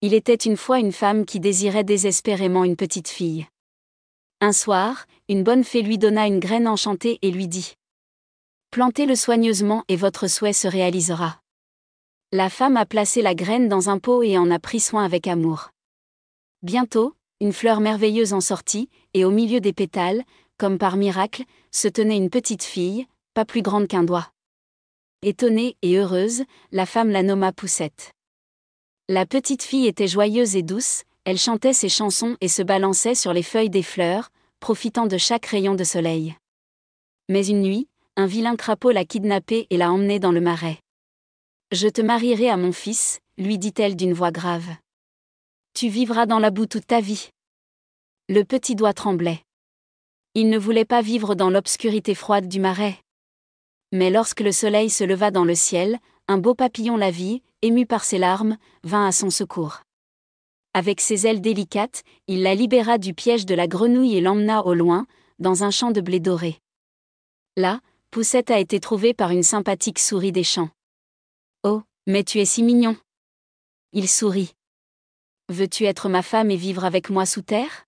Il était une fois une femme qui désirait désespérément une petite fille. Un soir, une bonne fée lui donna une graine enchantée et lui dit : « Plantez-le soigneusement et votre souhait se réalisera. » La femme a placé la graine dans un pot et en a pris soin avec amour. Bientôt, une fleur merveilleuse en sortit, et au milieu des pétales, comme par miracle, se tenait une petite fille, pas plus grande qu'un doigt. Étonnée et heureuse, la femme la nomma Poussette. La petite fille était joyeuse et douce, elle chantait ses chansons et se balançait sur les feuilles des fleurs, profitant de chaque rayon de soleil. Mais une nuit, un vilain crapaud l'a kidnappée et l'a emmenée dans le marais. « Je te marierai à mon fils, lui dit-elle d'une voix grave. Tu vivras dans la boue toute ta vie. » Le petit doigt tremblait. Il ne voulait pas vivre dans l'obscurité froide du marais. Mais lorsque le soleil se leva dans le ciel, un beau papillon la vit, ému par ses larmes, vint à son secours. Avec ses ailes délicates, il la libéra du piège de la grenouille et l'emmena au loin, dans un champ de blé doré. Là, Poussette a été trouvée par une sympathique souris des champs. « Oh, mais tu es si mignon !» Il sourit. « Veux-tu être ma femme et vivre avec moi sous terre ?»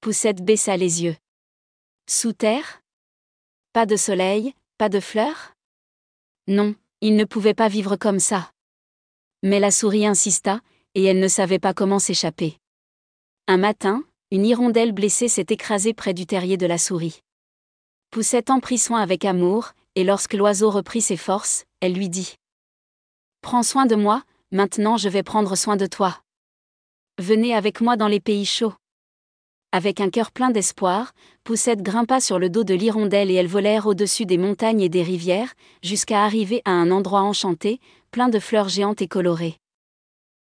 Poussette baissa les yeux. « Sous terre ? Pas de soleil, pas de fleurs ? » Non, il ne pouvait pas vivre comme ça. Mais la souris insista, et elle ne savait pas comment s'échapper. Un matin, une hirondelle blessée s'est écrasée près du terrier de la souris. Poussette en prit soin avec amour, et lorsque l'oiseau reprit ses forces, elle lui dit : « Prends soin de moi, maintenant je vais prendre soin de toi. Venez avec moi dans les pays chauds. » Avec un cœur plein d'espoir, Poussette grimpa sur le dos de l'hirondelle et elles volèrent au-dessus des montagnes et des rivières, jusqu'à arriver à un endroit enchanté, plein de fleurs géantes et colorées.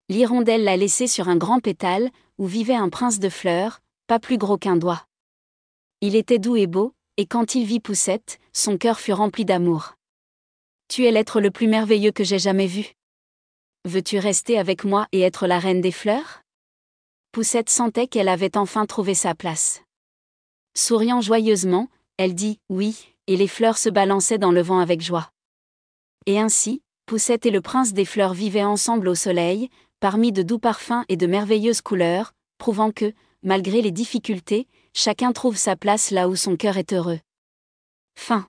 L'hirondelle l'a laissé sur un grand pétale, où vivait un prince de fleurs, pas plus gros qu'un doigt. Il était doux et beau, et quand il vit Poussette, son cœur fut rempli d'amour. « Tu es l'être le plus merveilleux que j'ai jamais vu. Veux-tu rester avec moi et être la reine des fleurs ? » Poussette sentait qu'elle avait enfin trouvé sa place. Souriant joyeusement, elle dit « oui », et les fleurs se balançaient dans le vent avec joie. Et ainsi, Poussette et le prince des fleurs vivaient ensemble au soleil, parmi de doux parfums et de merveilleuses couleurs, prouvant que, malgré les difficultés, chacun trouve sa place là où son cœur est heureux. Fin.